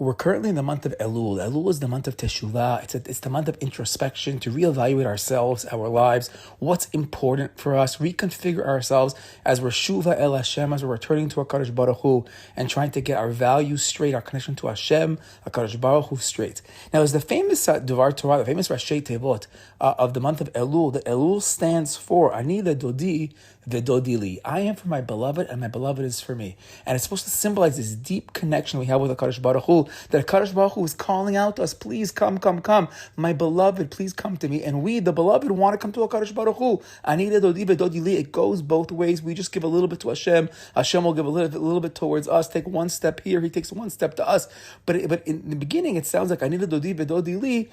We're currently in the month of Elul. Elul is the month of Teshuvah. It's the month of introspection, to reevaluate ourselves, our lives, what's important for us, reconfigure ourselves as we're Shuva El Hashem, as we're returning to HaKadosh Baruch Hu and trying to get our values straight, our connection to Hashem, HaKadosh Baruch Hu straight. Now, there's the famous Devar Torah, the famous Rashi Tevot of the month of Elul. The Elul stands for Ani Dodi V'Dodi Li. I am for my beloved, and my beloved is for me. And it's supposed to symbolize this deep connection we have with HaKadosh Baruch Hu, that HaKadosh Baruch Hu is calling out to us, please come. My beloved, please come to me. And we, the beloved, want to come to HaKadosh Baruch Hu. Ani Dodi V'Dodi Li. It goes both ways. We just give a little bit to Hashem. Hashem will give a little bit towards us. Take one step here. He takes one step to us. But in the beginning, it sounds like Ani Dodi V'Dodi Li.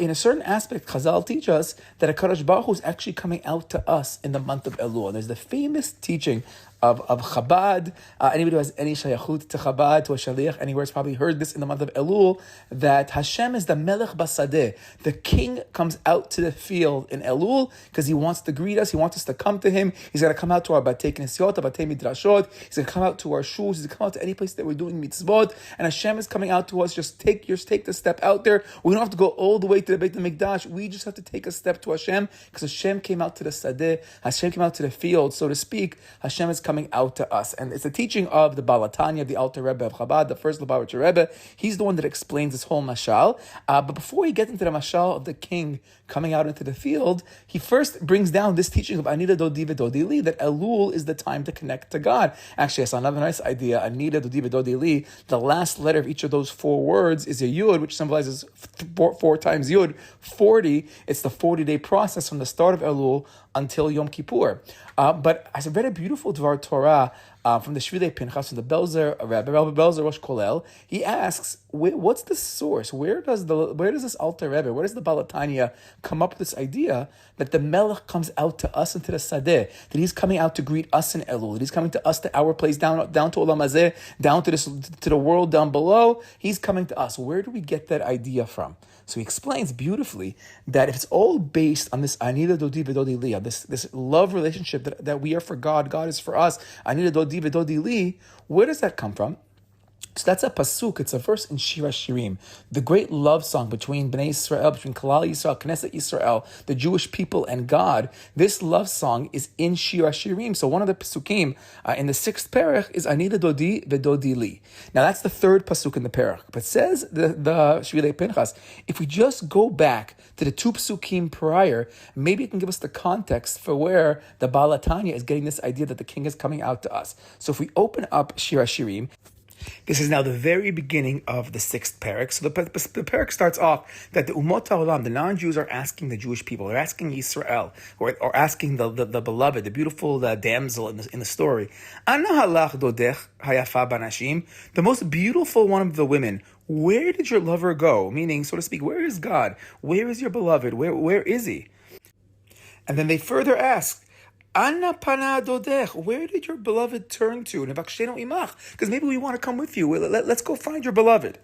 In a certain aspect, Chazal teach us that HaKadosh Baruch Hu is actually coming out to us in the month of Elul. There's the famous teaching of Chabad. Anybody who has any shayachut to Chabad, to a shaliach, anywhere has probably heard this in the month of Elul, that Hashem is the melech basadeh. The king comes out to the field in Elul because he wants to greet us. He wants us to come to him. He's going to come out to our batei knesiot, our batei midrashot. He's going to come out to our shuls. He's going to come out to any place that we're doing mitzvot. And Hashem is coming out to us. Just take the step out there. We don't have to go all the way to the Beit HaMikdash. We just have to take a step to Hashem, because Hashem came out to the sadeh. Hashem came out to the field, so to speak. Hashem is coming out to us. And it's a teaching of the Balatanya, the Alter Rebbe of Chabad, the first Lubavitcher Rebbe. He's the one that explains this whole mashal. But before he gets into the mashal of the king coming out into the field, he first brings down this teaching of Anida Dodi V'Dodi Li, that Elul is the time to connect to God. Actually, I saw another nice idea. Anida Dodi V'Dodi Li, the last letter of each of those four words is a Yud, which symbolizes four times Yud, 40. It's the 40-day process from the start of Elul until Yom Kippur. But I read a beautiful Dvar Torah from the Shvilei Pinchas, from the Belzer Rebbe, Belzer Rosh Kolel. He asks, what's the source? Where does this Alter Rebbe, where does the Balatanya come up with this idea that the Melech comes out to us into the Sadeh, that he's coming out to greet us in Elul, that he's coming to us, to our place, down to Olam Hazeh, down to the world down below. He's coming to us. Where do we get that idea from? So he explains beautifully that if it's all based on this Anida Dodi V'Dodi Li, this love relationship that we are for God, God is for us, Anida Dodi V'Dodi Li, where does that come from? So that's a pasuk, it's a verse in Shir HaShirim, the great love song between Bnei Yisrael, between Kalal Yisrael, Knesset Yisrael, the Jewish people and God. This love song is in Shir HaShirim. So one of the pasukim in the 6th perek is Anida Dodi V'Dodi Li. Now that's the 3rd pasuk in the perek. But says the Shvilei Pinchas, if we just go back to the 2 pasukim prior, maybe it can give us the context for where the Balatanya is getting this idea that the king is coming out to us. So if we open up Shir HaShirim, this is now the very beginning of the 6th perek. So the perek starts off that the Umot HaOlam, the non-Jews, are asking the Jewish people, they're asking Yisrael, or asking the beloved, the beautiful damsel in the story, Ana halach dodech hayafa banashim, the most beautiful one of the women, where did your lover go? Meaning, so to speak, where is God? Where is your beloved? Where is he? And then they further ask, Anna pana dodech, where did your beloved turn to? Because maybe we want to come with you. Let's go find your beloved.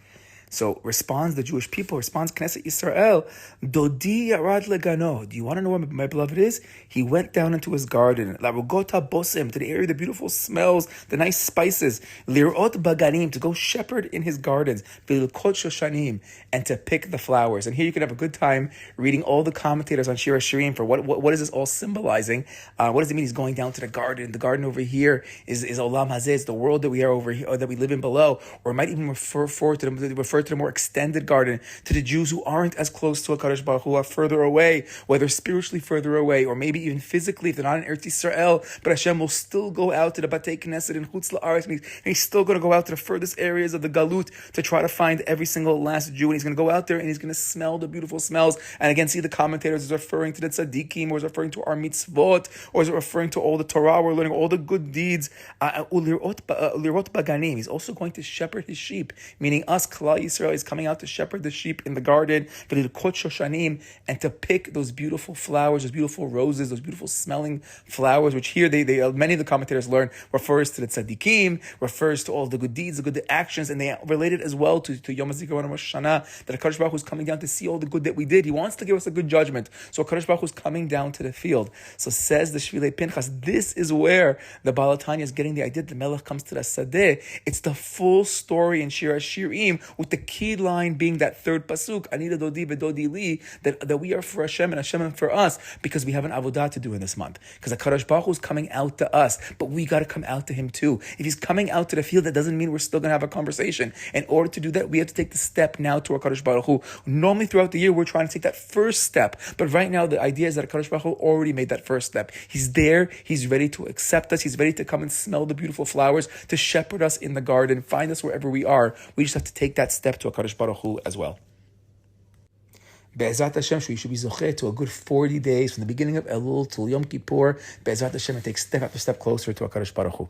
So responds the Jewish people, responds Knesset Yisrael, Dodi yarad legano. Do you want to know where my beloved is? He went down into his garden, La Rugota Bosem, to the area, the beautiful smells, the nice spices, Lirot Baganim, to go shepherd in his gardens, Vilkot Shoshanim, and to pick the flowers. And here you can have a good time reading all the commentators on Shir HaShirim for what is this all symbolizing? What does it mean he's going down to the garden? The garden over here is Olam Hazeh, it's the world that we are over here, or that we live in below, or it might even refer to the more extended garden, to the Jews who aren't as close to HaKadosh Baruch Hu, are further away, whether spiritually further away, or maybe even physically, if they're not in Eretz Yisrael, but Hashem will still go out to the Batei Knesset in Chutz La'aretz, and he's still going to go out to the furthest areas of the Galut to try to find every single last Jew, and he's going to go out there and he's going to smell the beautiful smells. And again, see the commentators is referring to the tzaddikim, or is referring to our mitzvot, or is it referring to all the Torah we're learning, all the good deeds. Lirot Baganim, he's also going to shepherd his sheep, meaning us, Kalal Yisrael, is coming out to shepherd the sheep in the garden, and to pick those beautiful flowers, those beautiful roses, those beautiful smelling flowers, which here they many of the commentators learn refers to the tzaddikim, refers to all the good deeds, the good actions, and they relate it as well to Yom HaZikaron and Rosh Hashanah, that HaKadosh Baruch Hu is coming down to see all the good that we did. He wants to give us a good judgment. So HaKadosh Baruch Hu is coming down to the field. So says the Shvilei Pinchas, this is where the Balatanya is getting the idea that the Melech comes to the Sadeh. It's the full story in Shir HaShirim with the The key line being that third pasuk, Anida Dodi Bedodi Li, that we are for Hashem and Hashem for us, because we have an avodah to do in this month. Because HaKadosh Baruch Hu is coming out to us, but we got to come out to him too. If he's coming out to the field, that doesn't mean we're still going to have a conversation. In order to do that, we have to take the step now to HaKadosh Baruch Hu. Normally throughout the year, we're trying to take that first step. But right now, the idea is that HaKadosh Baruch Hu already made that first step. He's there. He's ready to accept us. He's ready to come and smell the beautiful flowers, to shepherd us in the garden, find us wherever we are. We just have to take that step to HaKadosh Baruch Hu as well. Be'ezrat Hashem, we should be zocheh to a good 40 days from the beginning of Elul till Yom Kippur. Be'ezrat Hashem, and take step after step closer to HaKadosh Baruch Hu.